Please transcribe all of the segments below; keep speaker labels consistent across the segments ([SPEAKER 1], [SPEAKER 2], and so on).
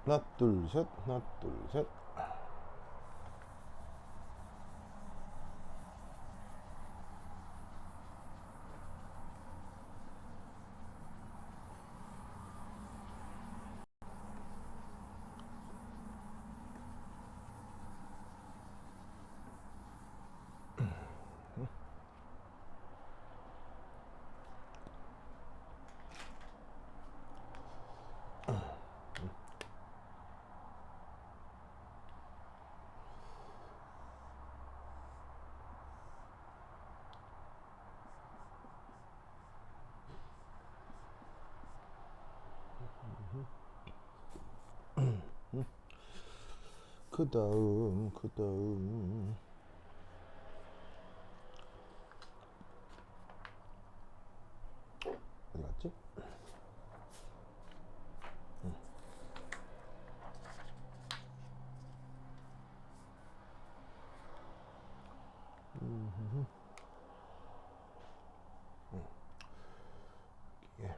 [SPEAKER 1] 하나 둘 셋, 하나 둘 셋. 그 다음 어디 갔지? 예.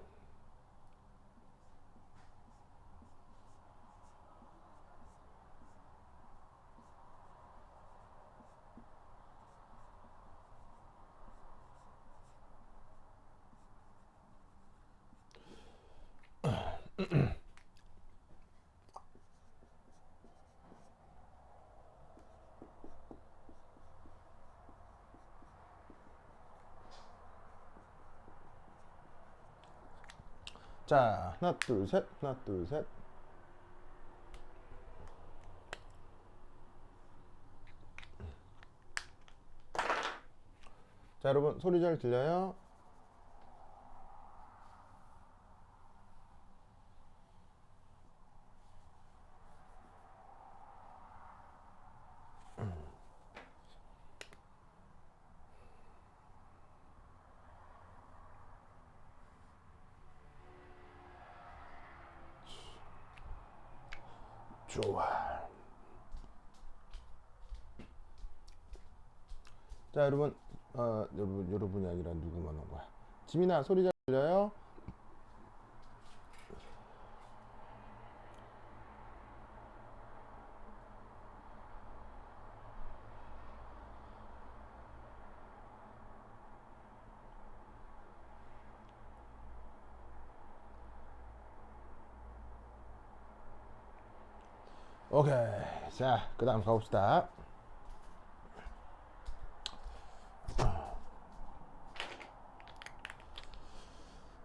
[SPEAKER 1] 자, 하나 둘 셋, 하나 둘 셋. 자, 여러분 소리 잘 들려요? 좋아. 자, 여러분, 여러분이 아니라 누구만 온 거야? 지민아, 소리 잘 들려요? 오케이. 자, 그 다음 가봅시다.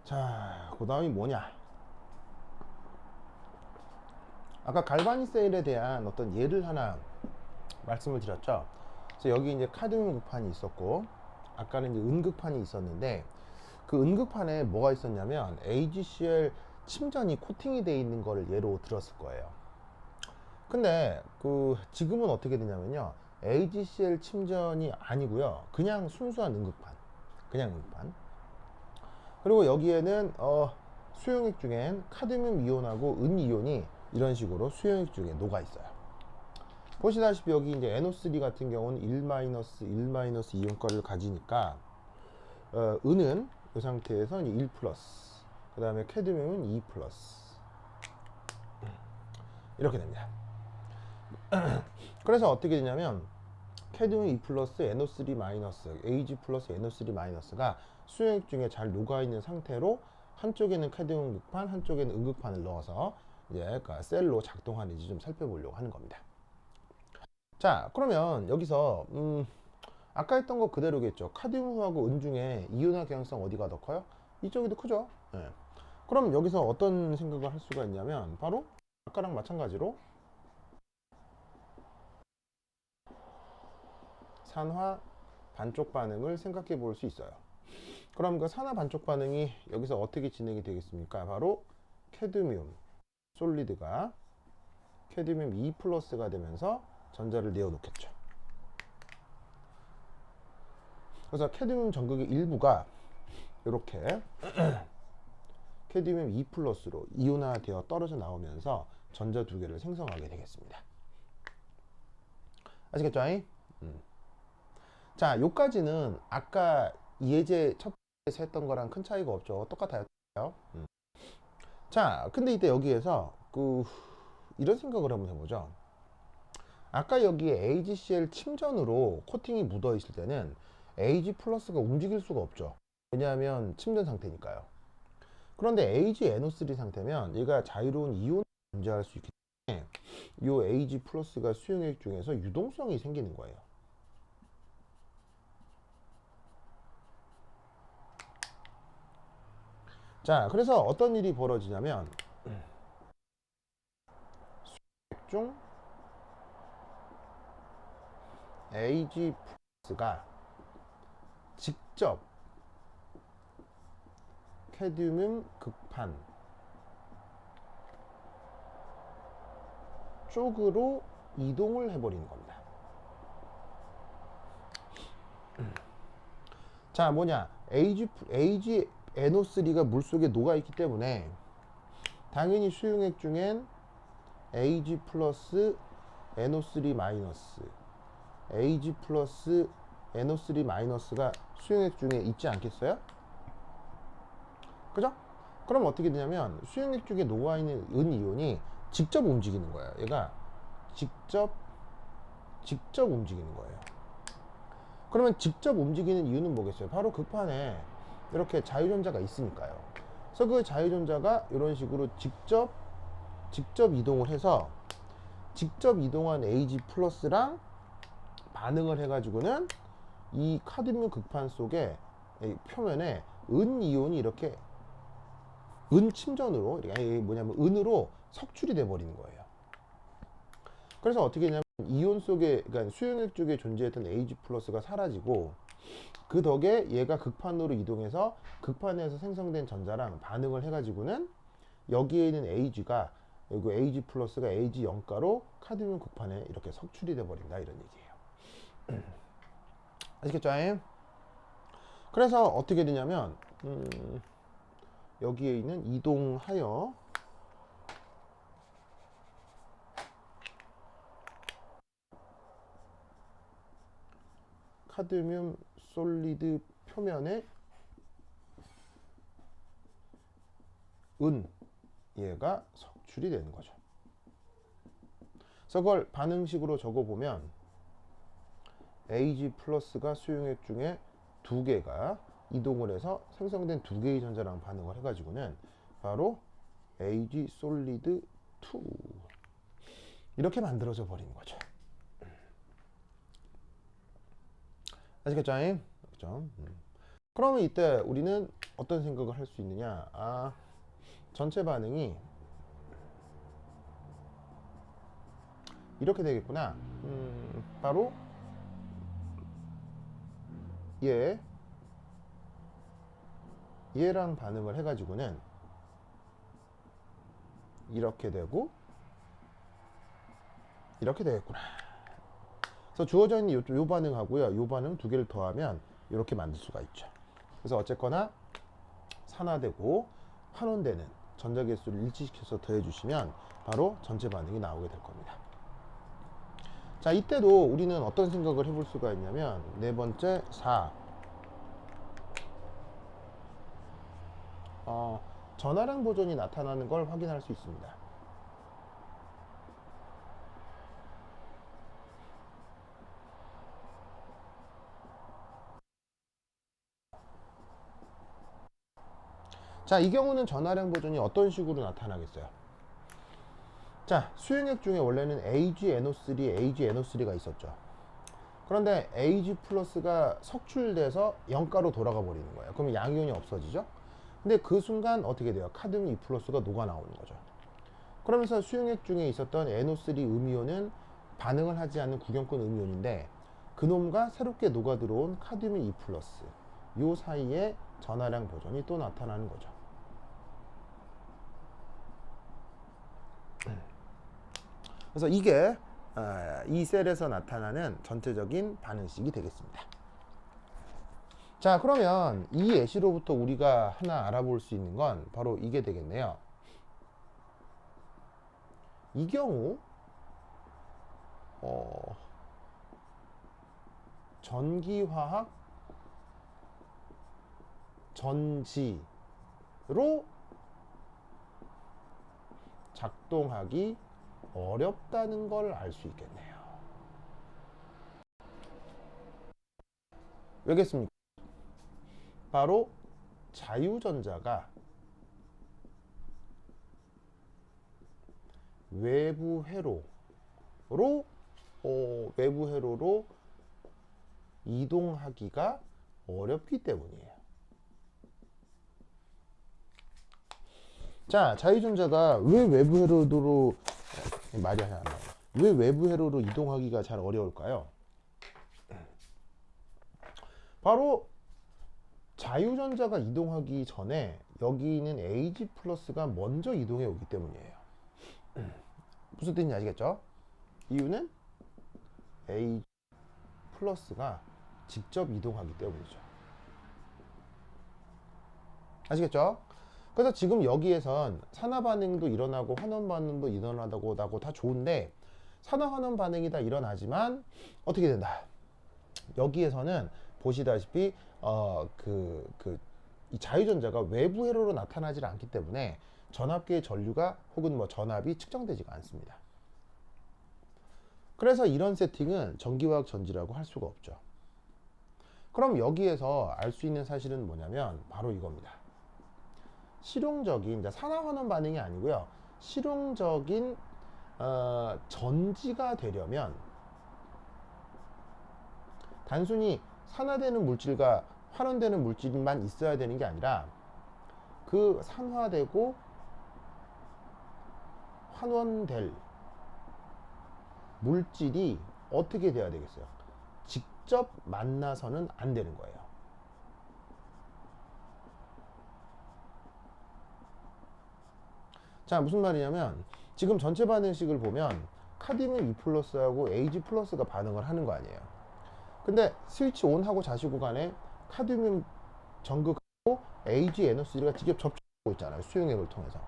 [SPEAKER 1] 자, 그 다음이 뭐냐? 아까 갈바니 세일에 대한 어떤 예를 하나 말씀을 드렸죠. 그래서 여기 이제 카드뮴 극판이 있었고, 아까는 이제 은극판이 있었는데, 그 은극판에 뭐가 있었냐면 AGCL 침전이 코팅이 되어 있는 거를 예로 들었을 거예요. 근데 지금은 어떻게 되냐면요, AgCl 침전이 아니고요, 그냥 순수한 응급판, 그냥 응급판. 그리고 여기에는 수용액 중엔 카드뮴 이온하고 은 이온이 이런 식으로 수용액 중에 녹아 있어요. 보시다시피 여기 이제 NO3 같은 경우는 1-1- 이온가를 가지니까 은은 이 상태에서 이제 1 플러스, 그 다음에 캐드뮴은 2 플러스, 이렇게 됩니다. 그래서 어떻게 되냐면 캐드뮴 2 플러스 NO3 마이너스, Ag 플러스 NO3 마이너스가 수용액 중에 잘 녹아 있는 상태로 한쪽에는 캐드뮴 극판, 한쪽에는 음극판을 넣어서 이제 셀로 작동하는지 좀 살펴보려고 하는 겁니다. 자, 그러면 여기서 아까 했던 거 그대로겠죠. 카드뮴하고 은 중에 이온화 경향성 어디가 더 커요? 이쪽이 더 크죠. 네. 그럼 여기서 어떤 생각을 할 수가 있냐면 바로 아까랑 마찬가지로 산화 반쪽 반응을 생각해 볼 수 있어요. 그럼 그 산화 반쪽 반응이 여기서 어떻게 진행이 되겠습니까? 바로 캐드뮴 솔리드가 캐드뮴 2 플러스가 되면서 전자를 내어 놓겠죠. 그래서 캐드뮴 전극의 일부가 이렇게 캐드뮴 2 플러스로 이온화되어 떨어져 나오면서 전자 두 개를 생성하게 되겠습니다. 아시겠죠? 자, 요까지는 아까 예제 첫 번째에서 했던 거랑 큰 차이가 없죠. 똑같아요. 자, 근데 이때 여기에서 이런 생각을 한번 해보죠. 아까 여기에 AgCl 침전으로 코팅이 묻어 있을 때는 Ag 플러스가 움직일 수가 없죠. 왜냐하면 침전 상태니까요. 그런데 AgNO3 상태면 얘가 자유로운 이온을 존재할 수 있기 때문에 이 Ag 플러스가 수용액 중에서 유동성이 생기는 거예요. 자, 그래서 어떤 일이 벌어지냐면 수용액 중 Ag 플러스가 직접 캐드뮴 극판 쪽으로 이동을 해버리는 겁니다. 자, 뭐냐, AgNO3가 물속에 녹아있기 때문에 당연히 수용액 중엔 Ag 플러스 NO3 마이너스, Ag 플러스 NO3 마이너스가 수용액 중에 있지 않겠어요? 그죠? 그럼 어떻게 되냐면 수용액 중에 녹아있는 은 이온이 직접 움직이는 거예요. 얘가 직접 움직이는 거예요. 그러면 직접 움직이는 이유는 뭐겠어요? 바로 극판에 이렇게 자유전자가 있으니까요. 그래서 그 자유전자가 이런 식으로 직접 이동을 해서 직접 이동한 Ag 플러스랑 반응을 해가지고는 이 카드뮴 극판 속에 표면에 은 이온이 이렇게 은 침전으로, 뭐냐면 은으로 석출이 돼 버리는 거예요. 그래서 어떻게 했냐면 이온 속에, 그러니까 수용액 쪽에 존재했던 Ag 플러스가 사라지고 그 덕에 얘가 극판으로 이동해서 극판에서 생성된 전자랑 반응을 해가지고는 여기에 있는 Ag가, 여기 Ag 플러스가 Ag 영가로 카드뮴 극판에 이렇게 석출이 돼 버린다, 이런 얘기예요. 아시겠죠? 그래서 어떻게 되냐면 여기에 있는 이동하여 카드뮴 솔리드 표면에 은 얘가 석출이 되는 거죠. 그래서 그걸 반응식으로 적어보면 Ag 플러스가 수용액 중에 두 개가 이동을 해서 생성된 두 개의 전자랑 반응을 해가지고는 바로 Ag 솔리드 2 이렇게 만들어져 버리는 거죠. 아시겠죠? 그렇죠? 그러면 이때 우리는 어떤 생각을 할 수 있느냐? 전체 반응이 이렇게 되겠구나. 바로 얘랑 반응을 해가지고는 이렇게 되고 이렇게 되겠구나. 그래서 주어져 있는 요 반응하고요, 요 반응 두 개를 더하면 이렇게 만들 수가 있죠. 그래서 어쨌거나 산화되고 환원되는 전자계수를 일치시켜서 더해주시면 바로 전체 반응이 나오게 될 겁니다. 자, 이때도 우리는 어떤 생각을 해볼 수가 있냐면 네 번째 4 전하량 보존이 나타나는 걸 확인할 수 있습니다. 자, 이 경우는 전하량 보존이 어떤 식으로 나타나겠어요? 자, 수용액 중에 원래는 AgNO3, AgNO3가 있었죠. 그런데 Ag 플러스가 석출돼서 영가로 돌아가 버리는 거예요. 그러면 양이온이 없어지죠. 근데 그 순간 어떻게 돼요? 카드뮴 2 플러스가 녹아 나오는 거죠. 그러면서 수용액 중에 있었던 NO3 음이온은 반응을 하지 않는 구경권 음이온인데 그놈과 새롭게 녹아 들어온 카드뮴 2 플러스 요 사이에 전하량 보존이 또 나타나는 거죠. 그래서 이게 이 셀에서 나타나는 전체적인 반응식이 되겠습니다. 자, 그러면 이 예시로부터 우리가 하나 알아볼 수 있는 건 바로 이게 되겠네요. 이 경우 전기화학 전지로 작동하기 어렵다는 걸 알 수 있겠네요. 왜겠습니까? 바로 자유전자가 외부 회로로 이동하기가 어렵기 때문이에요. 자, 자유전자가 왜 외부 회로로 왜 외부 회로로 이동하기가 잘 어려울까요? 바로 자유전자가 이동하기 전에 여기 있는 Ag 플러스가 먼저 이동해 오기 때문이에요. 무슨 뜻인지 아시겠죠? 이유는 Ag 플러스가 직접 이동하기 때문이죠. 아시겠죠? 그래서 지금 여기에선 산화 반응도 일어나고 환원 반응도 일어나고 다 좋은데 산화 환원 반응이 다 일어나지만 어떻게 된다? 여기에서는 보시다시피 이 자유전자가 외부 회로로 나타나지 않기 때문에 전압계의 전류가 혹은 뭐 전압이 측정되지가 않습니다. 그래서 이런 세팅은 전기화학 전지라고 할 수가 없죠. 그럼 여기에서 알 수 있는 사실은 뭐냐면 바로 이겁니다. 실용적인 산화환원 반응이 아니고요. 실용적인 전지가 되려면 단순히 산화되는 물질과 환원되는 물질만 있어야 되는 게 아니라 그 산화되고 환원될 물질이 어떻게 돼야 되겠어요? 직접 만나서는 안 되는 거예요. 자, 무슨 말이냐면 지금 전체 반응식을 보면 카드뮴 2 플러스하고 Ag 플러스가 반응을 하는 거 아니에요. 근데 스위치 온하고 자시고 간에 카드뮴 전극하고 AgNO3가 직접 접촉하고 있잖아요. 수용액을 통해서.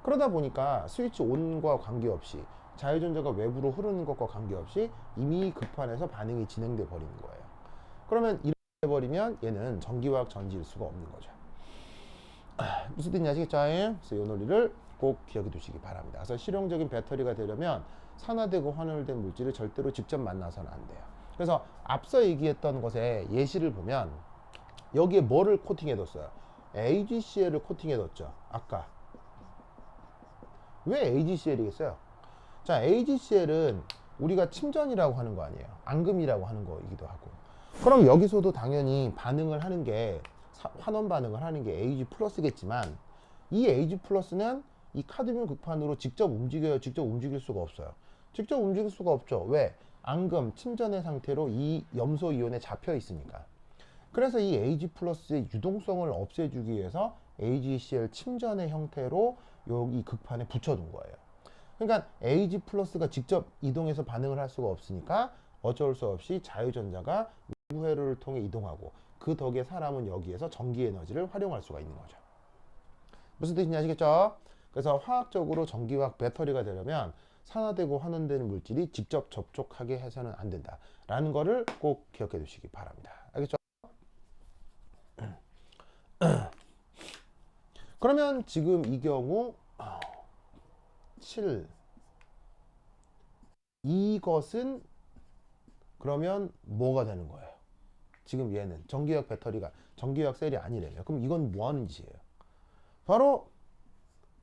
[SPEAKER 1] 그러다 보니까 스위치 온과 관계없이 자유전자가 외부로 흐르는 것과 관계없이 이미 급판에서 반응이 진행돼 버리는 거예요. 그러면 이렇게 해버리면 얘는 전기화학 전지일 수가 없는 거죠. 무슨 뜻인지 아시겠죠? 그래서 이 논리를 꼭 기억해 두시기 바랍니다. 그래서 실용적인 배터리가 되려면 산화되고 환원된 물질을 절대로 직접 만나서는 안 돼요. 그래서 앞서 얘기했던 것에 예시를 보면 여기에 뭐를 코팅해 뒀어요? AgCl을 코팅해 뒀죠. 아까. 왜 AgCl이겠어요? 자, AgCl은 우리가 침전이라고 하는 거 아니에요. 앙금이라고 하는 거이기도 하고. 그럼 여기서도 당연히 반응을 하는 게 환원 반응을 하는 게 Ag 플러스겠지만 이 Ag 플러스는 이 카드뮴 극판으로 직접 움직여요? 직접 움직일 수가 없어요. 직접 움직일 수가 없죠. 왜? 앙금 침전의 상태로 이 염소 이온에 잡혀 있으니까. 그래서 이 Ag 플러스의 유동성을 없애주기 위해서 AgCl 침전의 형태로 여기 극판에 붙여둔 거예요. 그러니까 Ag 플러스가 직접 이동해서 반응을 할 수가 없으니까 어쩔 수 없이 자유전자가 외부 회로를 통해 이동하고 그 덕에 사람은 여기에서 전기 에너지를 활용할 수가 있는 거죠. 무슨 뜻인지 아시겠죠? 그래서 화학적으로 전기화학 배터리가 되려면 산화되고 환원되는 물질이 직접 접촉하게 해서는 안 된다 라는 거를 꼭 기억해 두시기 바랍니다. 알겠죠? 그러면 지금 이 경우 7 이것은 그러면 뭐가 되는 거예요? 지금 얘는 전기화학 배터리가 전기화학 셀이 아니래요. 그럼 이건 뭐 하는 짓이에요? 바로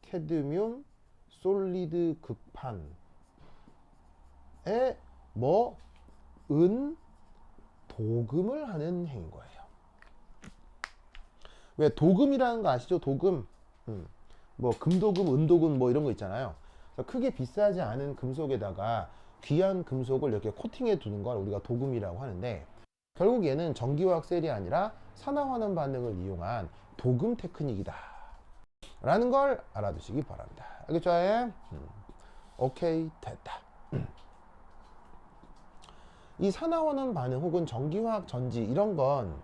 [SPEAKER 1] 캐드뮴 솔리드 극판에 뭐 은 도금을 하는 행인 거예요. 왜 도금이라는 거 아시죠? 도금. 뭐 금도금, 은도금 뭐 이런 거 있잖아요. 그래서 크게 비싸지 않은 금속에다가 귀한 금속을 이렇게 코팅해 두는 걸 우리가 도금이라고 하는데 결국 얘는 전기화학 셀이 아니라 산화환원 반응을 이용한 도금 테크닉이다 라는 걸 알아두시기 바랍니다. 알겠죠? 오케이, 됐다. 이 산화환원 반응 혹은 전기화학 전지 이런 건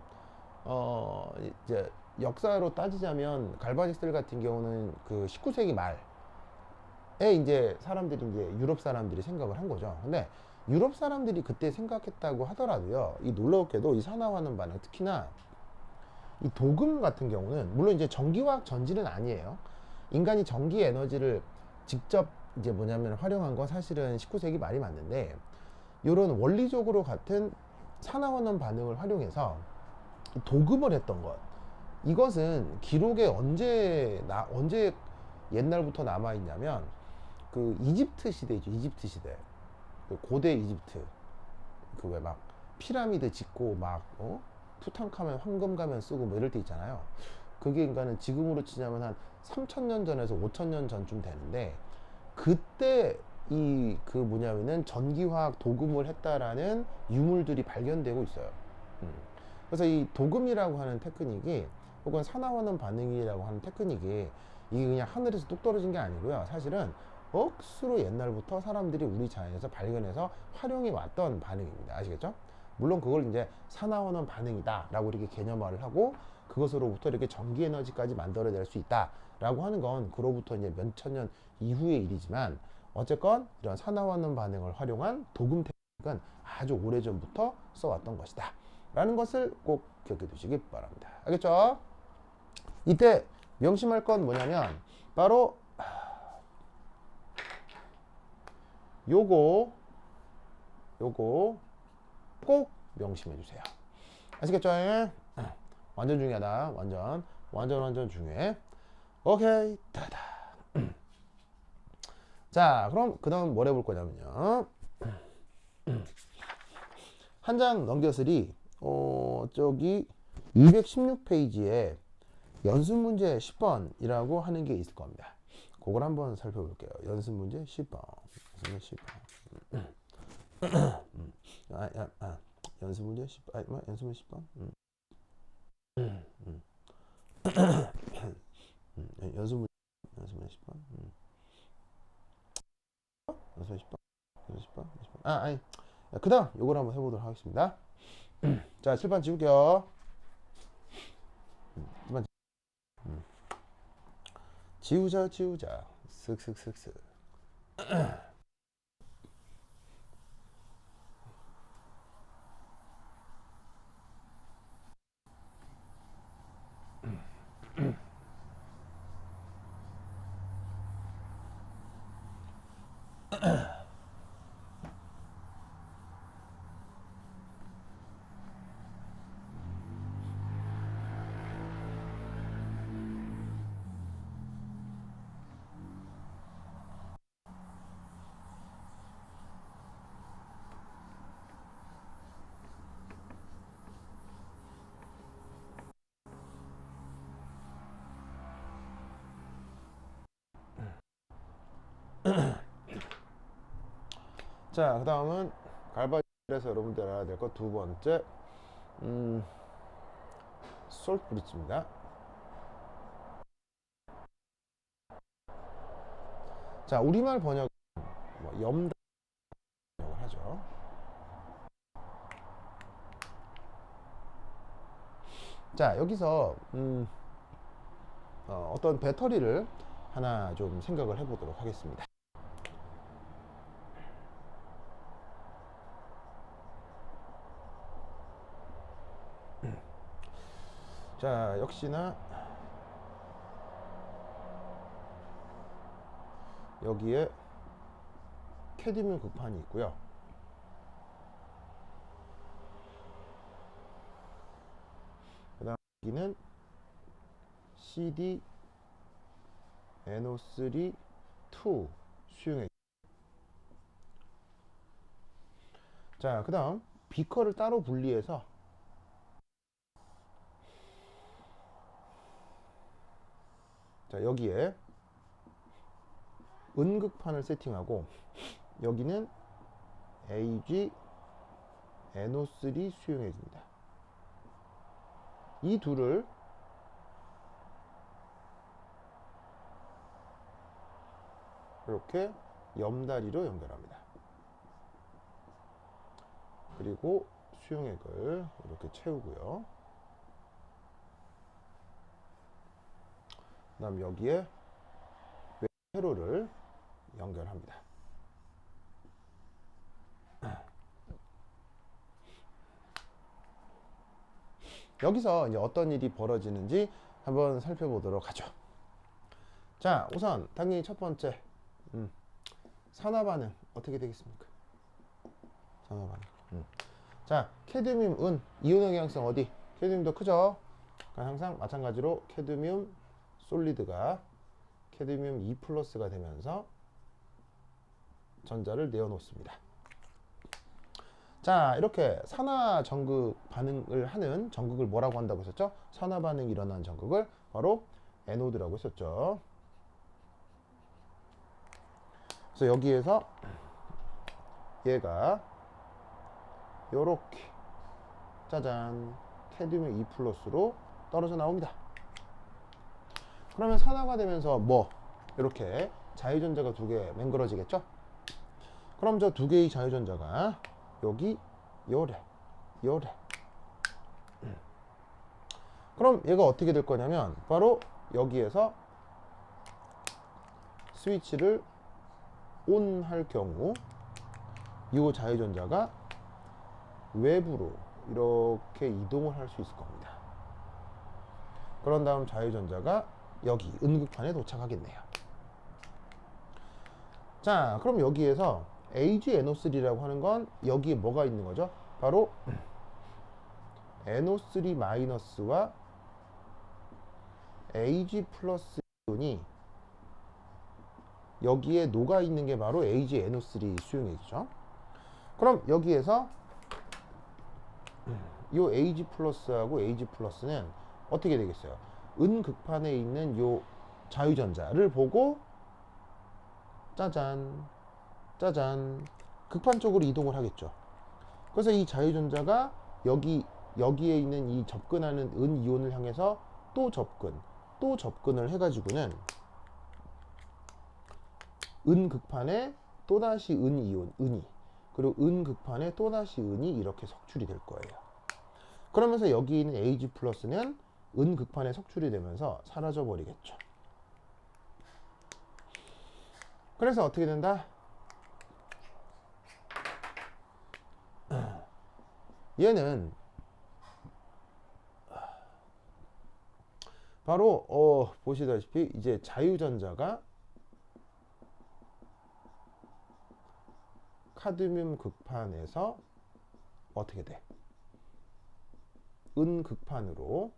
[SPEAKER 1] 이제 역사로 따지자면 갈바닉 셀 같은 경우는 그 19세기 말에 이제 사람들이 이제 유럽 사람들이 생각을 한 거죠. 근데 유럽 사람들이 그때 생각했다고 하더라도요. 이 놀랍게도 이 산화환원 반응 특히나 이 도금 같은 경우는 물론 이제 전기화학 전지는 아니에요. 인간이 전기 에너지를 직접 이제 뭐냐면 활용한 건 사실은 19세기 말이 맞는데 이런 원리적으로 같은 산화환원 반응을 활용해서 도금을 했던 것 이것은 기록에 언제 옛날부터 남아 있냐면 그 이집트 시대죠. 이집트 시대 그 고대 이집트 그 왜 막 피라미드 짓고 막 투탕카멘 황금 가면 쓰고 뭐 이럴 때 있잖아요. 그게 그러니까는 지금으로 치자면 한 3,000년 전에서 5,000년 전쯤 되는데 그때 이 그 뭐냐면은 전기화학 도금을 했다라는 유물들이 발견되고 있어요. 그래서 이 도금이라고 하는 테크닉이 혹은 산화환원 반응이라고 하는 테크닉이 이게 그냥 하늘에서 뚝 떨어진 게 아니고요. 사실은 억수로 옛날부터 사람들이 우리 자연에서 발견해서 활용해 왔던 반응입니다. 아시겠죠? 물론 그걸 이제 산화환원 반응이다 라고 이렇게 개념화를 하고 그것으로부터 이렇게 전기 에너지까지 만들어낼 수 있다 라고 하는 건 그로부터 이제 몇 천 년 이후의 일이지만 어쨌건 이런 산화환원 반응을 활용한 도금 테크닉은 아주 오래전부터 써왔던 것이다 라는 것을 꼭 기억해 두시기 바랍니다. 알겠죠? 이때 명심할 건 뭐냐면 바로 요거 꼭 명심해 주세요. 아시겠죠? 완전 중요하다. 완전 중요해. 오케이. 다다. 자, 그럼 그 다음 뭘 해볼 거냐면요. 한 장 넘겼으리 저기 216페이지에 연습 문제 10번이라고 하는 게 있을 겁니다. 그걸 한번 살펴볼게요. 연습 문제 10번. 연습 문제 10번. 연습 문제 10번. 연습 문제 10번. 연습 10번. 연습 10번. 아니. 그 다음 요걸 한번 해보도록 하겠습니다. 자, 칠판 지울게요. 지우자. 슥슥슥슥. 자, 그 다음은 갈바닉에서 여러분들 알아야 될 것 두 번째 솔트 브릿지입니다. 자, 우리말 번역 뭐 염단 번역을 하죠. 자, 여기서 어떤 배터리를 하나 좀 생각을 해보도록 하겠습니다. 자, 역시나 여기에 캐드뮴 극판이 있고요. 그 다음 여기는 CD NO3 2 수용액. 자, 그 다음 비커를 따로 분리해서 자, 여기에 은극판을 세팅하고 여기는 AG NO3 수용액입니다. 이 둘을 이렇게 염다리로 연결합니다. 그리고 수용액을 이렇게 채우고요. 그 다음 여기에 회로를 연결합니다. 여기서 이제 어떤 일이 벌어지는지 한번 살펴보도록 하죠. 자, 우선 당연히 첫 번째 산화 반응 어떻게 되겠습니까? 산화 반응. 자, 캐드뮴 은 이온 영향성 어디? 캐드뮴 더 크죠? 그러니까 항상 마찬가지로 캐드뮴 솔리드가 캐드뮴 2 플러스가 되면서 전자를 내어 놓습니다. 자, 이렇게 산화 전극 반응을 하는 전극을 뭐라고 한다고 했었죠? 산화 반응이 일어나는 전극을 바로 에노드라고 했었죠. 그래서 여기에서 얘가 요렇게 짜잔 캐드뮴 2 플러스로 떨어져 나옵니다. 그러면 산화가 되면서 뭐 이렇게 자유전자가 두 개 맹글어지겠죠? 그럼 저 두 개의 자유전자가 여기 요래 그럼 얘가 어떻게 될 거냐면 바로 여기에서 스위치를 ON 할 경우 이 자유전자가 외부로 이렇게 이동을 할 수 있을 겁니다. 그런 다음 자유전자가 여기 은극판에 도착하겠네요. 자, 그럼 여기에서 AgNO3라고 하는 건 여기에 뭐가 있는 거죠? 바로 NO3 마이너스와 Ag 플러스 이온이 여기에 녹아 있는 게 바로 AgNO3 수용액이죠. 그럼 여기에서 이 Ag 플러스하고 Ag 플러스는 어떻게 되겠어요? 은극판에 있는 요 자유전자를 보고 짜잔 극판 쪽으로 이동을 하겠죠. 그래서 이 자유전자가 여기에 있는 이 접근하는 은 이온을 향해서 또 접근을 해가지고는 은 극판에 또다시 은 이온, 은이, 그리고 은 극판에 또다시 은이 이렇게 석출이 될 거예요. 그러면서 여기 있는 Ag 플러스는 은 극판에 석출이 되면서 사라져 버리겠죠. 그래서 어떻게 된다? 얘는 바로 보시다시피 이제 자유전자가 카드뮴 극판에서 어떻게 돼? 은 극판으로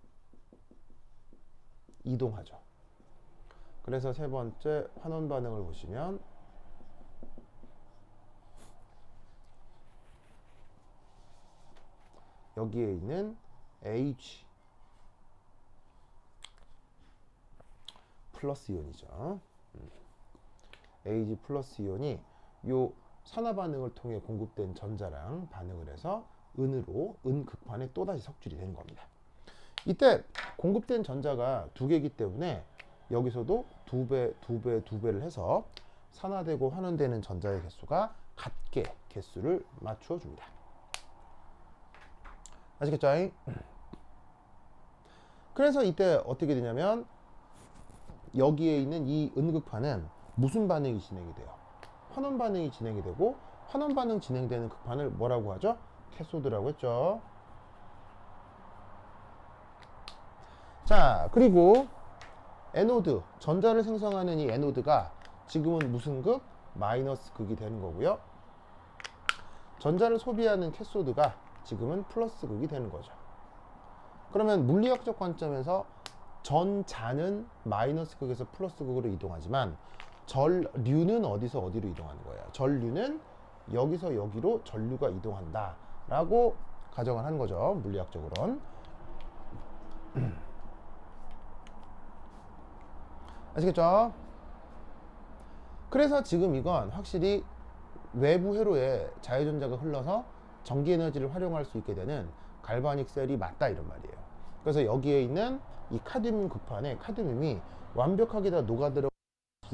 [SPEAKER 1] 이동하죠. 그래서 세 번째 환원 반응을 보시면 여기에 있는 H 플러스 이온이죠. Ag 플러스 이온이 요 산화 반응을 통해 공급된 전자랑 반응을 해서 은으로 은 극판에 또다시 석출이 된 겁니다. 이때 공급된 전자가 두 개이기 때문에 여기서도 두 배를 해서 산화되고 환원되는 전자의 개수가 같게 개수를 맞추어 줍니다. 아시겠죠? 그래서 이때 어떻게 되냐면 여기에 있는 이 은극판은 무슨 반응이 진행이 돼요? 환원 반응이 진행이 되고, 환원 반응 진행되는 극판을 뭐라고 하죠? 캐소드라고 했죠. 자, 그리고 에노드, 전자를 생성하는 이 에노드가 지금은 무슨 극? 마이너스 극이 되는 거고요. 전자를 소비하는 캐소드가 지금은 플러스 극이 되는 거죠. 그러면 물리학적 관점에서 전자는 마이너스 극에서 플러스 극으로 이동하지만 전류는 어디서 어디로 이동하는 거예요? 전류는 여기서 여기로 전류가 이동한다 라고 가정을 하는 거죠, 물리학적으로는. 아시겠죠? 그래서 지금 이건 확실히 외부 회로에 자유전자가 흘러서 전기에너지를 활용할 수 있게 되는 갈바닉 셀이 맞다, 이런 말이에요. 그래서 여기에 있는 이 카드뮴 극판에 카드뮴이 완벽하게 다 녹아들어기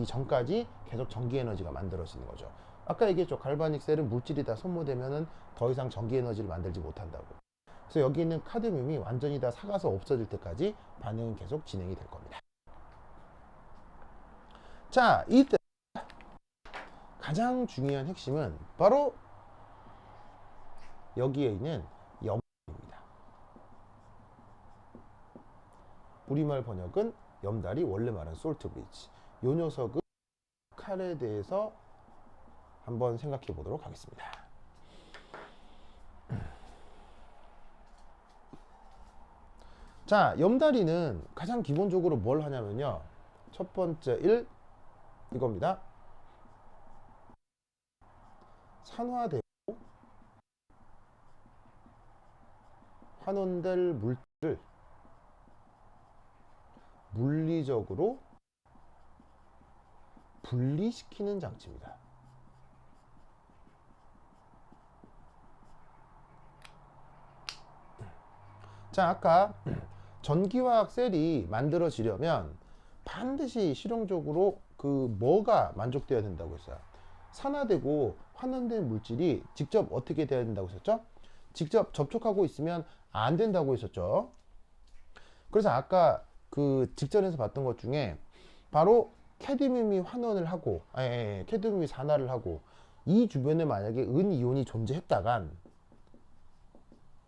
[SPEAKER 1] 전까지 계속 전기에너지가 만들어지는 거죠. 아까 얘기했죠, 갈바닉 셀은 물질이 다 소모되면은 더 이상 전기에너지를 만들지 못한다고. 그래서 여기 있는 카드뮴이 완전히 다 삭아서 없어질 때까지 반응은 계속 진행이 될 겁니다. 자, 이때 가장 중요한 핵심은 바로 여기에 있는 염입니다. 우리말 번역은 염달이, 원래 말은 솔트 브릿지. 이 녀석의 칼에 대해서 한번 생각해 보도록 하겠습니다. 자, 염다리는 가장 기본적으로 뭘 하냐면요, 첫 번째 1 이겁니다. 산화되고 환원될 물질을 물리적으로 분리시키는 장치입니다. 자, 아까 전기화학 셀이 만들어지려면 반드시 실용적으로 그 뭐가 만족되어야 된다고 했어요? 산화되고 환원된 물질이 직접 어떻게 돼야 된다고 했었죠? 직접 접촉하고 있으면 안 된다고 했었죠. 그래서 아까 그 직전에서 봤던 것 중에 바로 캐드뮴이 환원을 하고, 캐드뮴이 산화를 하고, 이 주변에 만약에 은이온이 존재했다간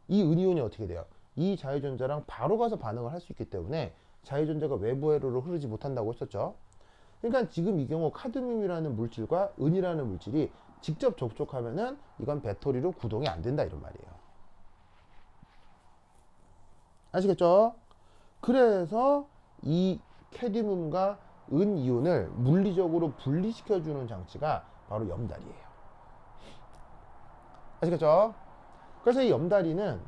[SPEAKER 1] 이 은이온이 어떻게 돼요? 이 자유전자랑 바로 가서 반응을 할 수 있기 때문에 자유전자가 외부 회로로 흐르지 못한다고 했었죠. 그러니까 지금 이 경우 카드뮴이라는 물질과 은이라는 물질이 직접 접촉하면은 이건 배터리로 구동이 안 된다, 이런 말이에요. 아시겠죠? 그래서 이 캐드뮴과 은이온을 물리적으로 분리시켜주는 장치가 바로 염다리예요. 아시겠죠? 그래서 이 염다리는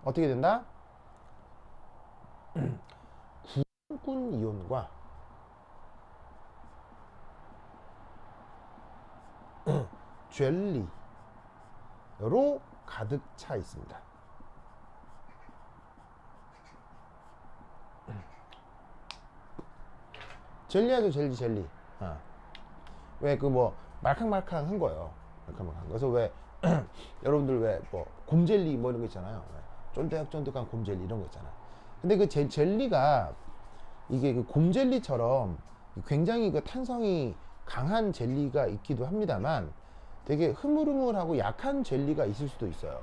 [SPEAKER 1] 어떻게 된다? 구연군 이온과 젤리로 가득 차 있습니다. 젤리하죠, 젤리. 왜 그 뭐 말캉말캉한 거예요. 말캉말캉. 그래서 왜 여러분들 왜 뭐 곰젤리 뭐 이런 거 있잖아요. 쫀득쫀득한 곰젤리 이런 거 있잖아. 근데 그 젤리가 이게 그 곰젤리처럼 굉장히 그 탄성이 강한 젤리가 있기도 합니다만 되게 흐물흐물하고 약한 젤리가 있을 수도 있어요.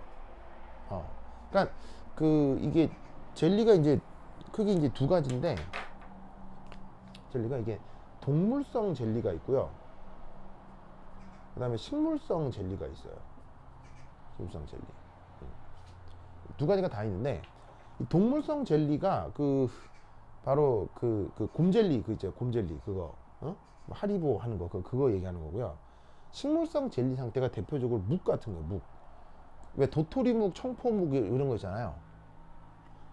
[SPEAKER 1] 그러니까 그 이게 젤리가 이제 크게 이제 두 가지인데, 젤리가 이게 동물성 젤리가 있고요, 그 다음에 식물성 젤리가 있어요. 식물성 젤리 두 가지가 다 있는데, 이 동물성 젤리가 그 바로 그 곰젤리, 그 있죠, 곰젤리 그거, 하리보 하는 거, 그거 얘기하는 거고요. 식물성 젤리 상태가 대표적으로 묵 같은 거예요. 묵. 왜 도토리묵, 청포묵 이런 거 있잖아요.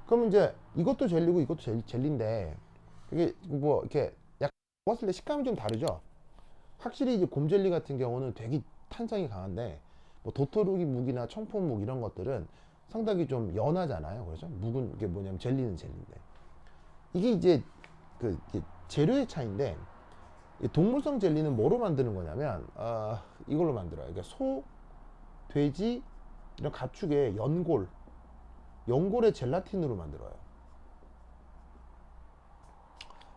[SPEAKER 1] 그럼 이제 이것도 젤리고 이것도 젤리인데 이게 뭐 이렇게 약간 먹었을 때 식감이 좀 다르죠. 확실히 이제 곰젤리 같은 경우는 되게 탄성이 강한데, 뭐 도토리묵이나 청포묵 이런 것들은 상당히 좀 연하잖아요. 그렇죠? 묵은 이게 뭐냐면 젤리는 젤리인데, 이게 이제 그 재료의 차이인데, 이 동물성 젤리는 뭐로 만드는 거냐면 이걸로 만들어요. 그러니까 소, 돼지 이런 가축의 연골의 젤라틴으로 만들어요.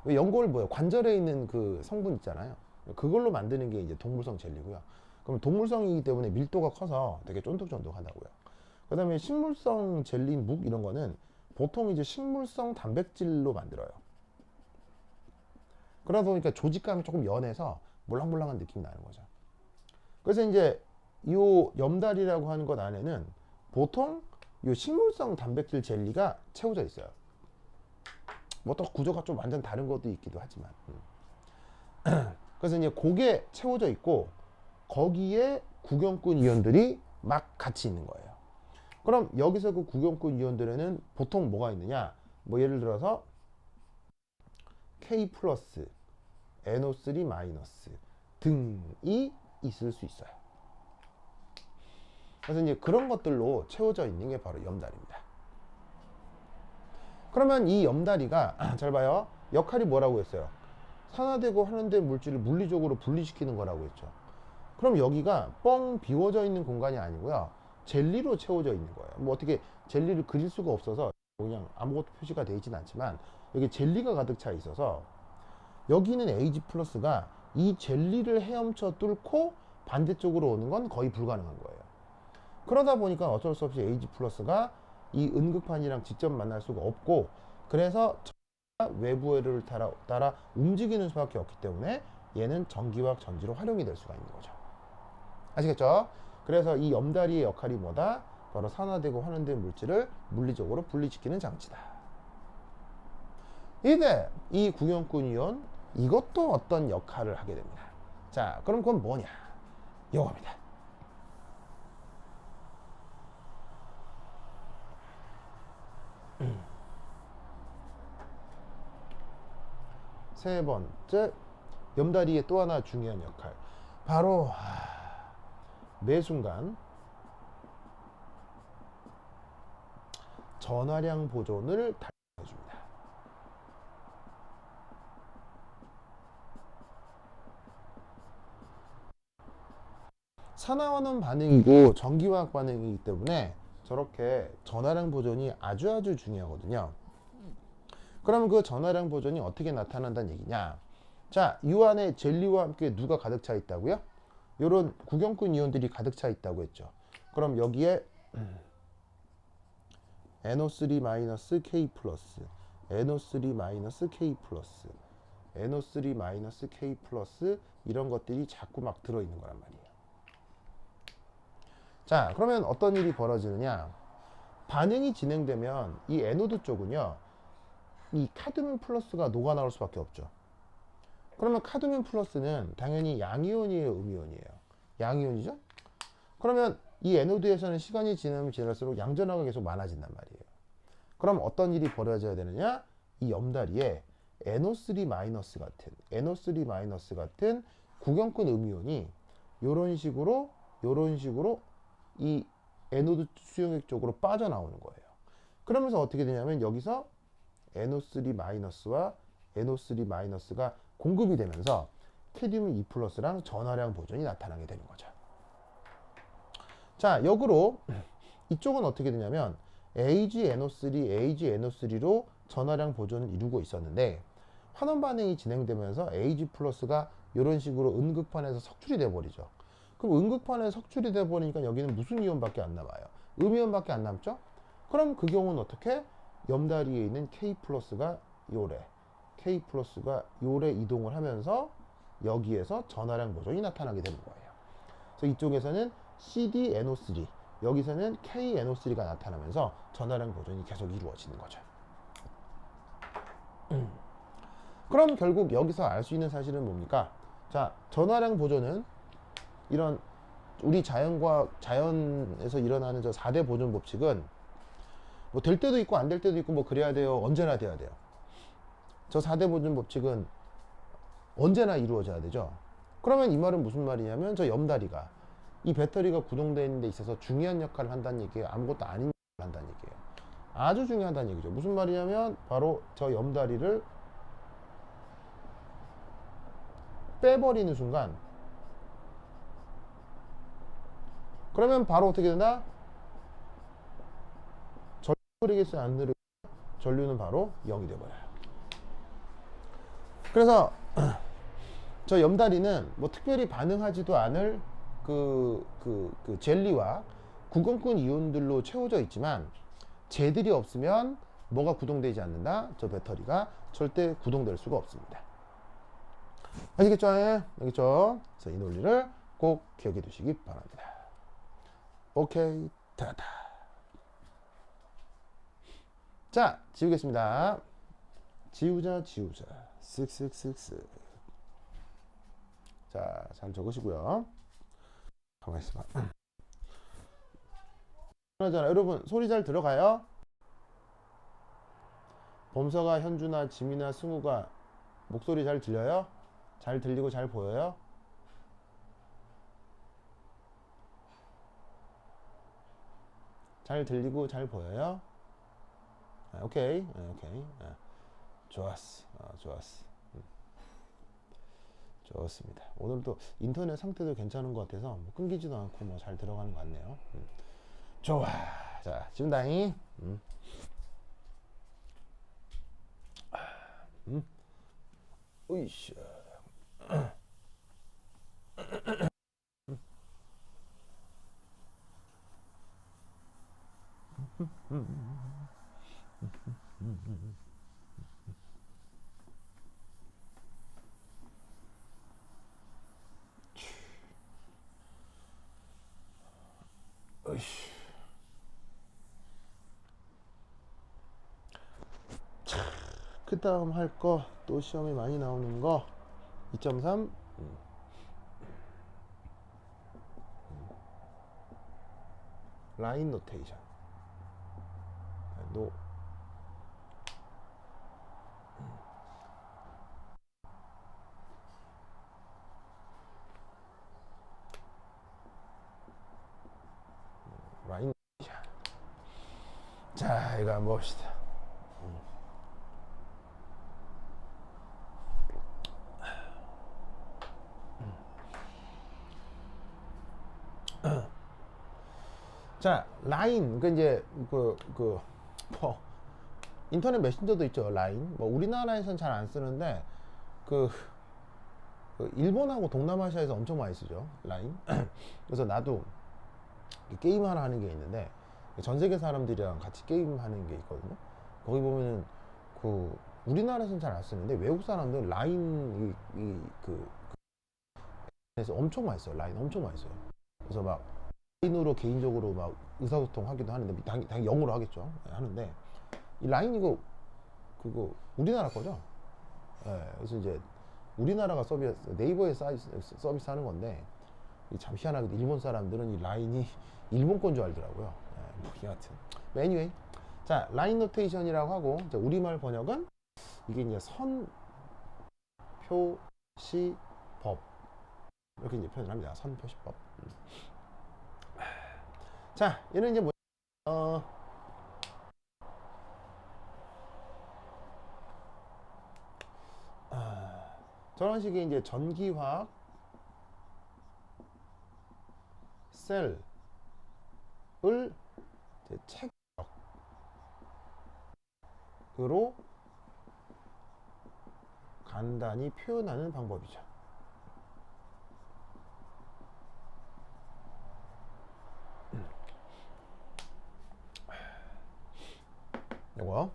[SPEAKER 1] 연골 뭐예요? 관절에 있는 그 성분 있잖아요. 그걸로 만드는 게 이제 동물성 젤리고요. 그럼 동물성이기 때문에 밀도가 커서 되게 쫀득쫀득하다고요. 그 다음에 식물성 젤리, 묵 이런 거는 보통 이제 식물성 단백질로 만들어요. 그러다 보니까 조직감이 조금 연해서 몰랑몰랑한 느낌이 나는 거죠. 그래서 이제 이 염다리라고 하는 것 안에는 보통 이 식물성 단백질 젤리가 채워져 있어요. 뭐 또 구조가 좀 완전 다른 것도 있기도 하지만 그래서 이제 그게 채워져 있고 거기에 구경꾼 이온들이 막 같이 있는 거예요. 그럼 여기서 그 구경꾼 이온들에는 보통 뭐가 있느냐, 뭐 예를 들어서 K 플러스, NO3 마이너스 등이 있을 수 있어요. 그래서 이제 그런 것들로 채워져 있는 게 바로 염다리입니다. 그러면 이 염다리가 잘 봐요. 역할이 뭐라고 했어요? 산화되고 하는데 물질을 물리적으로 분리시키는 거라고 했죠. 그럼 여기가 뻥 비워져 있는 공간이 아니고요. 젤리로 채워져 있는 거예요. 뭐 어떻게 젤리를 그릴 수가 없어서 그냥 아무것도 표시가 되어 있진 않지만 여기 젤리가 가득 차 있어서 여기는 Ag 플러스가 이 젤리를 헤엄쳐 뚫고 반대쪽으로 오는 건 거의 불가능한 거예요. 그러다 보니까 어쩔 수 없이 Ag 플러스가 이 은극판이랑 직접 만날 수가 없고, 그래서 외부를 따라 움직이는 수밖에 없기 때문에 얘는 전기화학 전지로 활용이 될 수가 있는 거죠. 아시겠죠? 그래서 이 염다리의 역할이 뭐다? 바로 산화되고 환원된 물질을 물리적으로 분리시키는 장치다. 이때 이 구경꾼 이온, 이것도 어떤 역할을 하게 됩니다. 자, 그럼 그건 뭐냐? 이겁니다. 세 번째, 염다리의 또 하나 중요한 역할, 바로 매 순간 전화량 보존을 달성해줍니다. 산화환원 반응이고 전기화학 반응이기 때문에 저렇게 전화량 보존이 아주 중요하거든요. 그럼 그 전화량 보존이 어떻게 나타난다는 얘기냐? 자, 이 안에 젤리와 함께 누가 가득 차 있다고요? 요런 구경꾼 이온들이 가득 차 있다고 했죠. 그럼 여기에 NO3-K+, NO3-K+, NO3-K+, 이런 것들이 자꾸 막 들어있는 거란 말이에요. 자, 그러면 어떤 일이 벌어지느냐? 반응이 진행되면 이 에노드 쪽은요, 이 카드뮴 플러스가 녹아 나올 수밖에 없죠. 그러면 카드뮴 플러스는 당연히 양이온이에요, 음이온이에요? 양이온이죠? 그러면 이 에노드에서는 시간이 지나면 지날수록 양전하가 계속 많아진단 말이에요. 그럼 어떤 일이 벌어져야 되느냐? 이 염다리에 NO3- 같은 구경꾼 음이온이 요런 식으로 이 에노드 수용액 쪽으로 빠져나오는 거예요. 그러면서 어떻게 되냐면 여기서 NO3-와 NO3-가 공급이 되면서 캐디움 2+랑 전화량 보존이 나타나게 되는 거죠. 자, 역으로 이쪽은 어떻게 되냐면 AgNO3로 전화량 보존을 이루고 있었는데 환원 반응이 진행되면서 Ag+가 이런 식으로 은극판에서 석출이 돼 버리죠. 그럼 은극판에 석출이 돼 버리니까 여기는 무슨 이온밖에 안 남아요? 음이온밖에 안 남죠? 그럼 그 경우는 어떻게? 염다리에 있는 K+가 요래 이동을 하면서 여기에서 전화량 보존이 나타나게 되는 거예요. 그래서 이쪽에서는 CdNO3, 여기서는 KNO3가 나타나면서 전화량 보존이 계속 이루어지는 거죠. 그럼 결국 여기서 알 수 있는 사실은 뭡니까? 자, 전화량 보존은 이런 우리 자연에서 일어나는 저 4대 보존 법칙은 뭐 될 때도 있고 안 될 때도 있고 뭐 그래야 돼요. 언제나 돼야 돼요. 저 4대 보존 법칙은 언제나 이루어져야 되죠. 그러면 이 말은 무슨 말이냐면 저 염다리가 이 배터리가 구동되는 데 있어서 중요한 역할을 한다는 얘기예요? 아무것도 아닌 역할을 한다는 얘기예요? 아주 중요하다는 얘기죠. 무슨 말이냐면 바로 저 염다리를 빼버리는 순간 그러면 바로 어떻게 된다? 전류 흐르겠어요? 안 흐르겠어요? 전류는 바로 0이 돼버려요. 그래서 저 염다리는 뭐 특별히 반응하지도 않을 그 젤리와 구근권 이온들로 채워져 있지만 쟤들이 없으면 뭐가 구동되지 않는다? 저 배터리가 절대 구동될 수가 없습니다. 아시겠죠? 알겠죠? 그래서 이 논리를 꼭 기억해 두시기 바랍니다. 오케이, 다다. 자, 지우겠습니다. 지우자. 쓱쓱쓱쓱. 자, 잘 적으시고요. 가만히 있어봐. 그러잖아. 여러분, 소리 잘 들어가요? 범서가, 현주나, 지민아, 승우가 목소리 잘 들려요? 잘 들리고 잘 보여요? 잘 들리고 잘 보여요? 아, 오케이. 오케이. 아, 좋았어. 좋았어. 좋습니다. 오늘 또 인터넷 상태도 괜찮은 것 같아서 뭐 끊기지도 않고 뭐 잘 들어가는 것 같네요. 좋아. 자, 지금다잉. 으이씨. 으이씨. 그 다음 할 거 또 시험에 많이 나오는 거 2.3 라인 노테이션 노 라인 노테이션. 자, 이거 한번 봅시다. 자, 라인, 그 이제 뭐 인터넷 메신저도 있죠. 라인. 뭐 우리나라에선 잘 안 쓰는데 그 일본하고 동남아시아에서 엄청 많이 쓰죠. 라인. 그래서 나도 게임 하나 하는 게 있는데 전 세계 사람들이랑 같이 게임 하는 게 있거든요. 거기 보면은 그 우리나라에서는 잘 안 쓰는데 외국 사람들은 라인 그래서 엄청 많이 써요. 라인 엄청 많이 써요. 그래서 막 라인으로 개인적으로 막 의사소통 하기도 하는데 당연히 영어로 하겠죠. 네, 하는데 이 라인 이거 그거 우리나라 거죠. 네, 그래서 이제 우리나라가 서비스 네이버에 서비스 하는 건데 참 희한하게도 일본 사람들은 이 라인이 일본 건 줄 알더라고요. 네, 뭐 여하튼 anyway, 자, 라인 노테이션이라고 하고 이제 우리말 번역은 이게 이제 선 표시법 이렇게 이제 표현을 합니다. 선 표시법. 자, 얘는 이제 저런 식의 이제 전기화학 셀을 책으로 간단히 표현하는 방법이죠. 요거.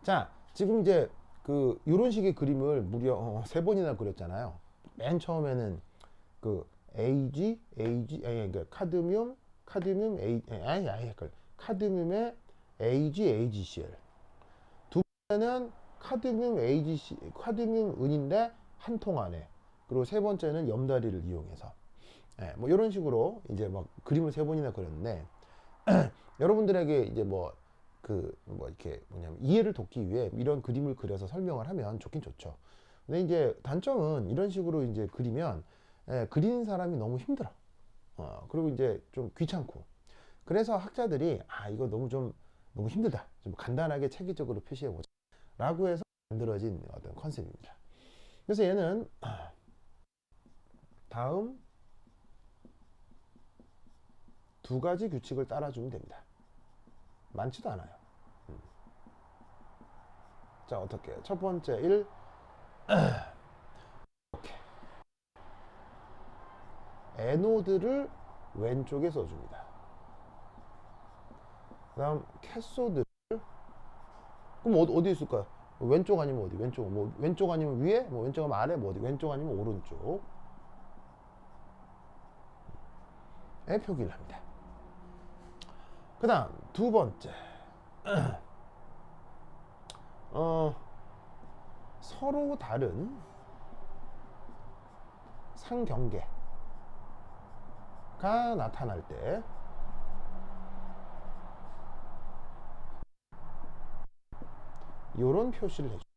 [SPEAKER 1] 자, 지금 이제 그 이런 식의 그림을 무려 3번이나 그렸잖아요. 맨 처음에는 그 카드뮴, 카드뮴의 AgCl. 두 번째는 카드뮴 은인데 한 통 안에. 그리고 세 번째는 염다리를 이용해서. 뭐 이런 식으로 이제 막 그림을 3번이나 그렸는데 여러분들에게 이제 뭐 이렇게 이해를 돕기 위해 이런 그림을 그려서 설명을 하면 좋긴 좋죠. 근데 이제 단점은 이런 식으로 이제 그리면 그리는 사람이 너무 힘들어. 그리고 이제 좀 귀찮고. 그래서 학자들이 이거 너무 힘들다. 좀 간단하게 체계적으로 표시해 보자. 라고 해서 만들어진 어떤 컨셉입니다. 그래서 얘는 다음 두 가지 규칙을 따라주면 됩니다. 많지도 않아요. 자, 어떻게? 첫 번째 1 이렇게 에노드를 왼쪽에 써줍니다. 그 다음 캐소드를 그럼 어디 있을까요? 왼쪽 아니면 어디? 왼쪽 뭐 왼쪽 아니면 위에? 뭐 왼쪽 아니면 아래? 뭐 어디? 왼쪽 아니면 오른쪽에 표기를 합니다. 그 다음 두 번째 서로 다른 상경계가 나타날 때 이런 표시를 해줍니다.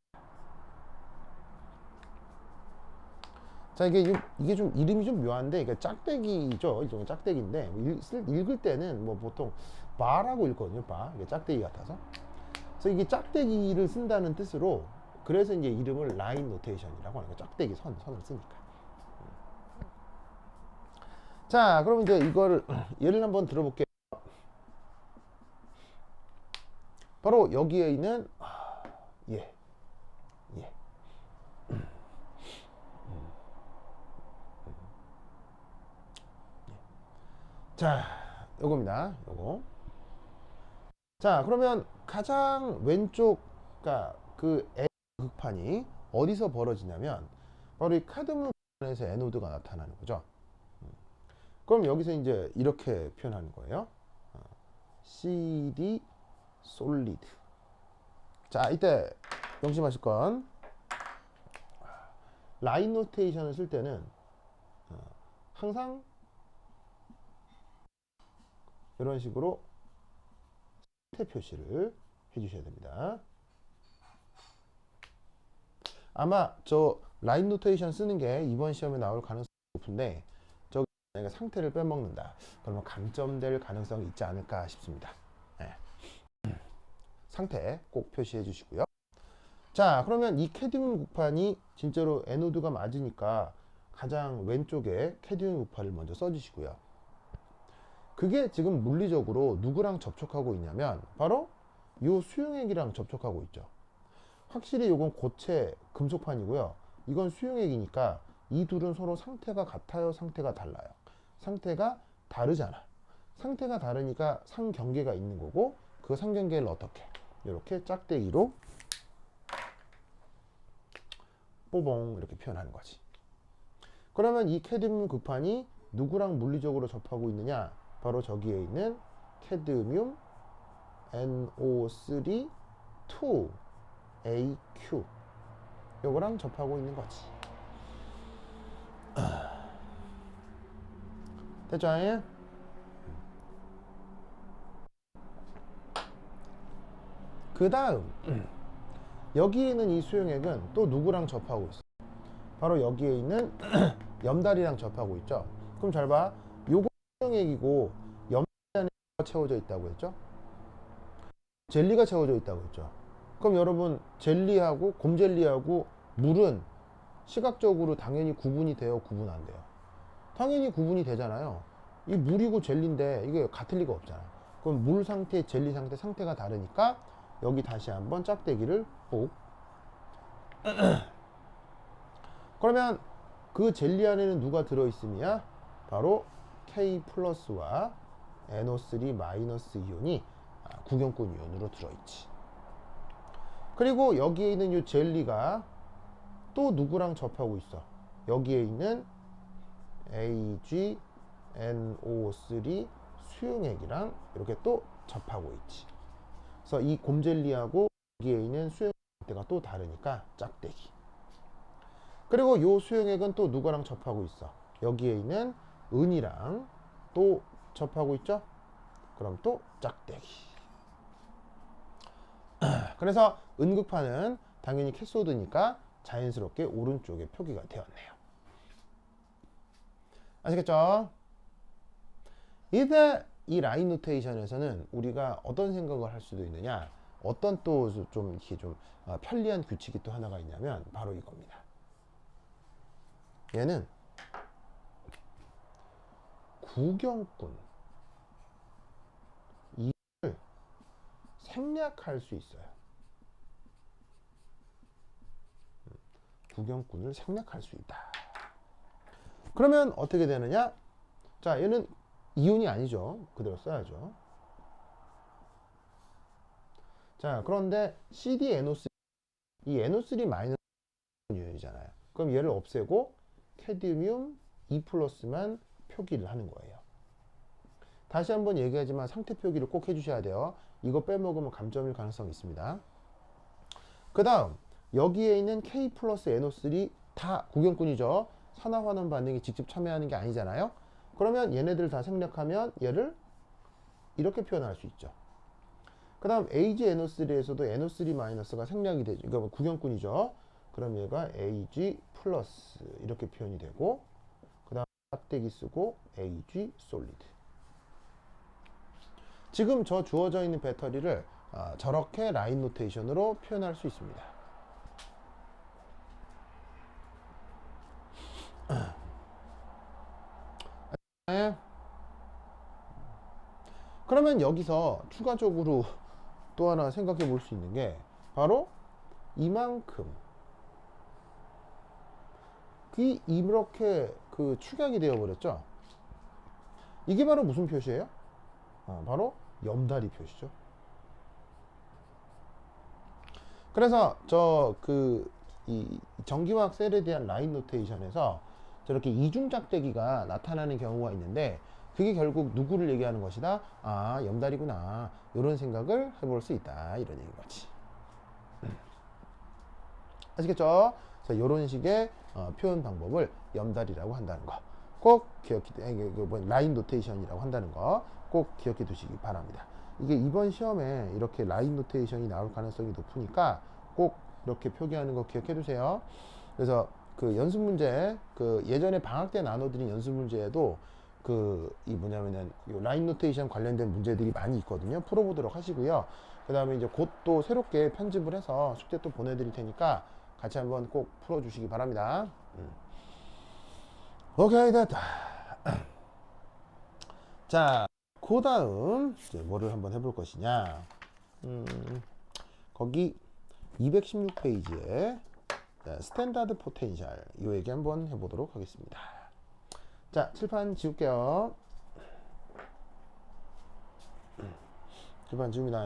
[SPEAKER 1] 자, 이게 좀 이름이 좀 묘한데 이게 짝대기죠. 일종의 짝대기인데 읽을 때는 뭐 보통 바라고 읽거든요. 바. 이게 짝대기 같아서. 그래서 이게 짝대기를 쓴다는 뜻으로 그래서 이제 이름을 라인 노테이션이라고 하는 거예요. 짝대기 선을 쓰니까. 자, 그럼 이제 이걸 예를 한번 들어볼게요. 바로 여기에 있는 자, 요겁니다. 요거. 자, 그러면 가장 왼쪽, 그러니까 그 극판이 어디서 벌어지냐면 바로 이 카드문 에서 에노드가 나타나는 거죠. 그럼 여기서 이제 이렇게 표현하는 거예요. CD 솔리드. 자, 이때 명심하실 건 라인 노테이션을 쓸 때는 항상 이런 식으로 상태 표시를 해주셔야 됩니다. 아마 저 라인 노테이션 쓰는 게 이번 시험에 나올 가능성이 높은데 저기 만약에 상태를 빼먹는다 그러면 감점될 가능성이 있지 않을까 싶습니다. 네. 상태 꼭 표시해 주시고요. 자, 그러면 이 캐드뮴 국판이 진짜로 에노드가 맞으니까 가장 왼쪽에 캐드뮴 국판을 먼저 써주시고요. 그게 지금 물리적으로 누구랑 접촉하고 있냐면 바로 이 수용액이랑 접촉하고 있죠. 확실히 이건 고체 금속판이고요. 이건 수용액이니까 이 둘은 서로 상태가 같아요, 상태가 달라요? 상태가 다르잖아. 상태가 다르니까 상경계가 있는 거고 그 상경계를 어떻게? 이렇게 짝대기로 뽀봉 이렇게 표현하는 거지. 그러면 이 캐드뮴 극판이 누구랑 물리적으로 접하고 있느냐? 바로 저기에 있는 캐드뮴 NO3 2AQ 요거랑 접하고 있는 거지. 됐죠? 그 다음 여기에 있는 이 수용액은 또 누구랑 접하고 있어? 바로 여기에 있는 염달이랑 접하고 있죠. 그럼 잘 봐. 요거 수용액이고 염달 안에 채워져 있다고 했죠. 젤리가 채워져 있다고 했죠. 그럼 여러분 젤리하고 곰젤리하고 물은 시각적으로 당연히 구분이 돼요, 구분 안 돼요? 당연히 구분이 되잖아요. 이 물이고 젤리인데 이게 같을 리가 없잖아. 그럼 물 상태, 젤리 상태, 상태가 다르니까 여기 다시 한번 짝대기를 꼭. 그러면 그 젤리 안에는 누가 들어있음이야? 바로 K 플러스와 NO3 마이너스 이온이 구경권 이온으로 들어있지. 그리고 여기에 있는 이 젤리가 또 누구랑 접하고 있어? 여기에 있는 AgNO3 수용액이랑 이렇게 또 접하고 있지. 그래서 이 곰젤리하고 여기에 있는 수용액 상태가 또 다르니까 짝대기. 그리고 이 수용액은 또 누구랑 접하고 있어? 여기에 있는 은이랑 또 접하고 있죠? 그럼 또 짝대기. 그래서 은극판은 당연히 캐소드니까 자연스럽게 오른쪽에 표기가 되었네요. 아시겠죠? 이때 이 라인 노테이션에서는 우리가 어떤 생각을 할 수도 있느냐? 어떤 또 좀 이렇게 좀 편리한 규칙이 또 하나가 있냐면 바로 이겁니다. 얘는 구경꾼 이를 생략할 수 있어요. 구경꾼을 생략할 수 있다. 그러면 어떻게 되느냐? 자, 얘는 이온이 아니죠. 그대로 써야죠. 자, 그런데 CdNO3, 이 NO3 마이너스 이온이잖아요. 그럼 얘를 없애고 캐드뮴 2 플러스만 표기를 하는 거예요. 다시 한번 얘기하지만 상태 표기를 꼭 해주셔야 돼요. 이거 빼먹으면 감점일 가능성이 있습니다. 그 다음 여기에 있는 K 플러스 NO3 다 구경꾼이죠. 산화환원 반응에 직접 참여하는 게 아니잖아요. 그러면 얘네들 다 생략하면 얘를 이렇게 표현할 수 있죠. 그 다음 AgNO3에서도 NO3-가 생략이 되죠. 그러니까 구경꾼이죠. 그럼 얘가 Ag 플러스 이렇게 표현이 되고, 그 다음 짝대기 쓰고 Ag 솔리드. 지금 저 주어져 있는 배터리를 저렇게 라인 노테이션으로 표현할 수 있습니다. 네. 그러면 여기서 추가적으로 또 하나 생각해 볼 수 있는 게 바로 이만큼 이렇게 그 축약이 되어 버렸죠. 이게 바로 무슨 표시예요? 바로 염다리 표시죠. 그래서 이 전기화학 셀에 대한 라인 노테이션에서 저렇게 이중 짝대기가 나타나는 경우가 있는데, 그게 결국 누구를 얘기하는 것이다? 아, 염다리구나. 이런 생각을 해볼 수 있다. 이런 얘기인 거지. 아시겠죠? 자, 이런 식의 표현 방법을 염다리라고 한다는 거 꼭 기억해, 라인 노테이션이라고 한다는 거 꼭 기억해 두시기 바랍니다. 이게 이번 시험에 이렇게 라인 노테이션이 나올 가능성이 높으니까 꼭 이렇게 표기하는 거 기억해 두세요. 그래서 그 연습 문제, 그 예전에 방학 때 나눠드린 연습 문제에도 이 뭐냐면은 라인 노테이션 관련된 문제들이 많이 있거든요. 풀어보도록 하시고요. 그 다음에 이제 곧 또 새롭게 편집을 해서 숙제 또 보내드릴 테니까 같이 한번 꼭 풀어주시기 바랍니다. 오케이, 됐다. 자, 그 다음 이제 뭐를 한번 해볼 것이냐. 거기 216페이지에 스탠다드 포텐셜 이 얘기 한번 해보도록 하겠습니다. 자, 칠판 지울게요. 칠판 지웁니다.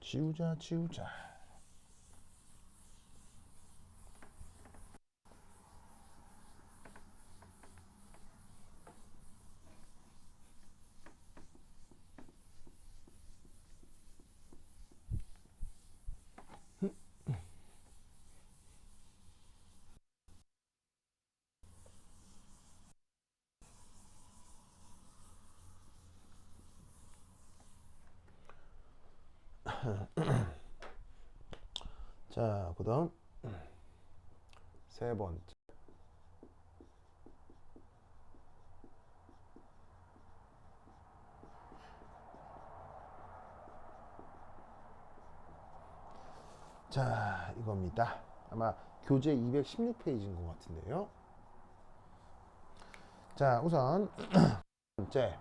[SPEAKER 1] 지우자, 지우자. 자, 그 다음 세 번째. 자, 이겁니다. 아마 교재 216페이지인 것 같은데요. 자, 우선 번째.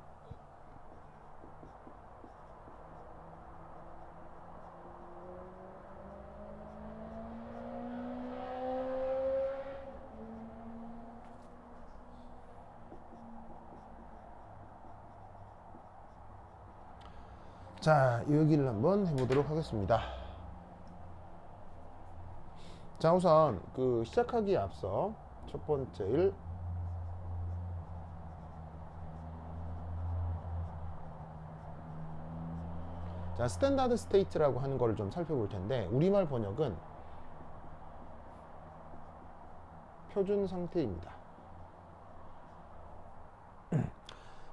[SPEAKER 1] 자, 이 얘기를 한번 해보도록 하겠습니다. 자, 우선 시작하기에 앞서 첫 번째 일, 자, 스탠다드 스테이트라고 하는 거를 좀 살펴볼 텐데, 우리말 번역은 표준 상태입니다.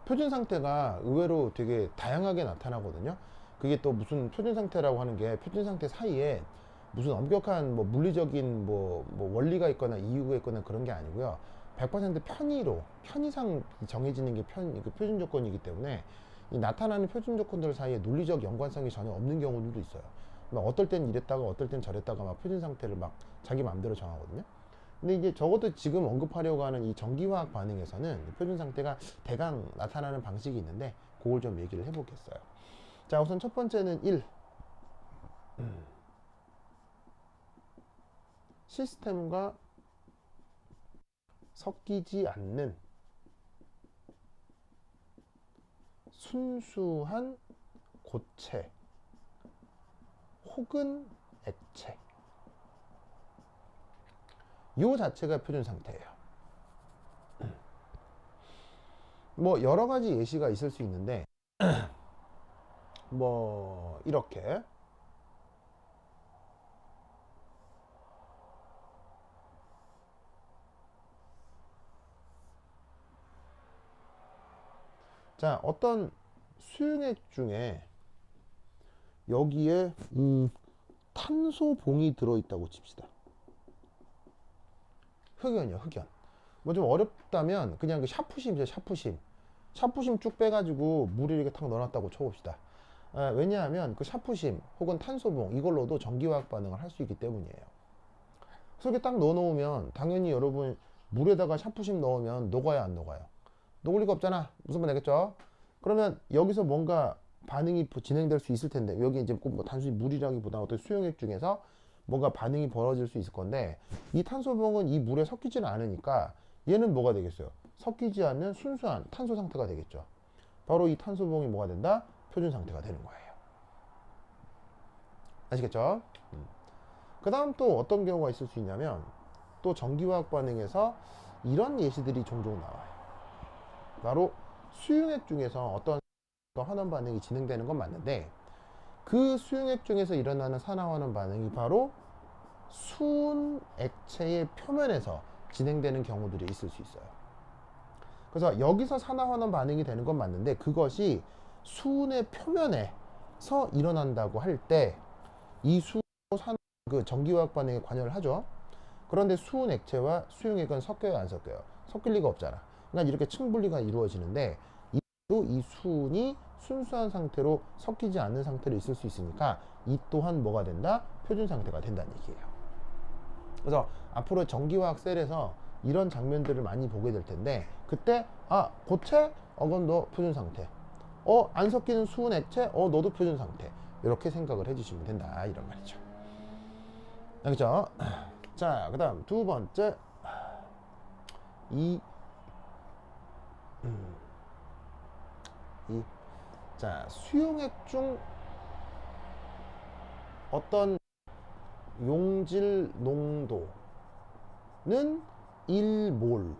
[SPEAKER 1] 표준 상태가 의외로 되게 다양하게 나타나거든요. 그게 또 무슨 표준 상태라고 하는 게 표준 상태 사이에 무슨 엄격한 뭐 물리적인 뭐 원리가 있거나 이유가 있거나 그런 게 아니고요. 100% 편의상 정해지는 게 그 표준 조건이기 때문에 이 나타나는 표준 조건들 사이에 논리적 연관성이 전혀 없는 경우들도 있어요. 막 어떨 땐 이랬다가 어떨 땐 저랬다가 막 표준 상태를 막 자기 마음대로 정하거든요. 근데 이제 적어도 지금 언급하려고 하는 이 전기화학 반응에서는 표준 상태가 대강 나타나는 방식이 있는데 그걸 좀 얘기를 해보겠어요. 자, 우선 첫 번째는 1. 시스템과 섞이지 않는 순수한 고체 혹은 액체. 요 자체가 표준 상태예요. 뭐 여러 가지 예시가 있을 수 있는데 뭐 이렇게 자, 어떤 수용액 중에 여기에 탄소봉이 들어있다고 칩시다. 흑연이요, 흑연. 뭐 좀 어렵다면 그냥 그 샤프심이죠, 샤프심. 샤프심 쭉 빼가지고 물에 이렇게 탁 넣어놨다고 쳐봅시다. 왜냐하면 그 샤프심 혹은 탄소봉 이걸로도 전기화학 반응을 할 수 있기 때문이에요. 그래서 이렇게 딱 넣어놓으면 당연히 여러분 물에다가 샤프심 넣으면 녹아야 안 녹아요? 녹을 리가 없잖아. 무슨 말 되겠죠? 그러면 여기서 뭔가 반응이 진행될 수 있을 텐데 여기 이제 꼭 뭐 단순히 물이라기보다 어떤 수용액 중에서 뭔가 반응이 벌어질 수 있을 건데 이 탄소봉은 이 물에 섞이지는 않으니까 얘는 뭐가 되겠어요? 섞이지 않는 순수한 탄소 상태가 되겠죠. 바로 이 탄소봉이 뭐가 된다? 표준 상태가 되는 거예요. 아시겠죠? 그 다음 또 어떤 경우가 있을 수 있냐면 또 전기화학 반응에서 이런 예시들이 종종 나와요. 바로 수용액 중에서 어떤 환원 반응이 진행되는 건 맞는데 그 수용액 중에서 일어나는 산화환원 반응이 바로 수은 액체의 표면에서 진행되는 경우들이 있을 수 있어요. 그래서 여기서 산화환원 반응이 되는 건 맞는데 그것이 수은의 표면에서 일어난다고 할 때 이 그 전기화학 반응에 관여를 하죠. 그런데 수은 액체와 수용액은 섞여요, 안 섞여요? 섞일 리가 없잖아. 그러니까 이렇게 층분리가 이루어지는데 이 수은이 순수한 상태로 섞이지 않는 상태로 있을 수 있으니까 이 또한 뭐가 된다? 표준 상태가 된다는 얘기예요. 그래서 앞으로 전기화학 셀에서 이런 장면들을 많이 보게 될 텐데 그때 고체? 그건 너 표준 상태. 안 섞이는 수은 액체? 너도 표준 상태. 이렇게 생각을 해주시면 된다 이런 말이죠. 알겠죠? 자, 그 다음 두 번째 자, 수용액 중 어떤 용질 농도는 1몰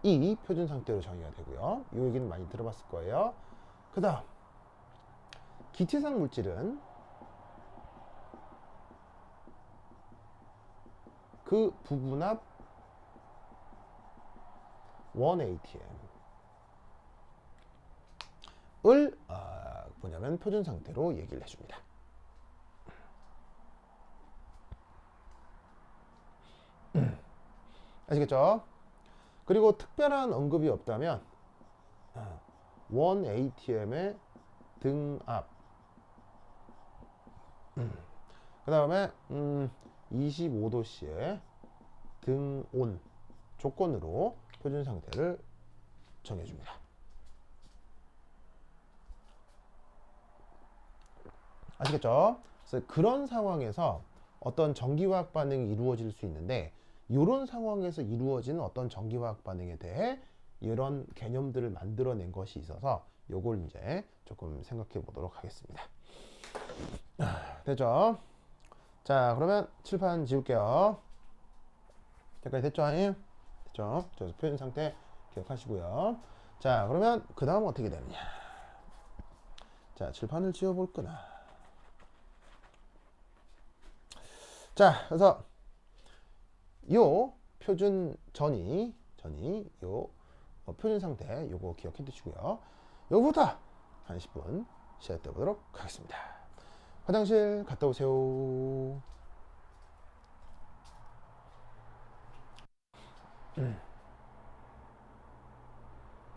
[SPEAKER 1] 이 표준 상태로 정의가 되고요. 이 얘기는 많이 들어봤을 거예요. 그 다음 기체상 물질은 그 부분압 1atm을 뭐냐면 표준 상태로 얘기를 해줍니다. 아시겠죠? 그리고 특별한 언급이 없다면 1atm의 등압 그 다음에 25도씨의 등온 조건으로 표준 상태를 정해줍니다. 아시겠죠? 그래서 그런 상황에서 어떤 전기화학 반응이 이루어질 수 있는데 이런 상황에서 이루어지는 어떤 전기화학 반응에 대해 이런 개념들을 만들어낸 것이 있어서 요걸 이제 조금 생각해 보도록 하겠습니다. 됐죠? 자, 그러면 칠판 지울게요. 여기까지 됐죠? 됐죠? 저 표현 상태 기억하시고요. 자, 그러면 그 다음 어떻게 되느냐? 자, 칠판을 지워볼 거나. 자, 그래서 요 표준 전이 요 표준 상태 요거 기억해 두시고요. 요거부터 한 10분 시작해 보도록 하겠습니다. 화장실 갔다 오세요.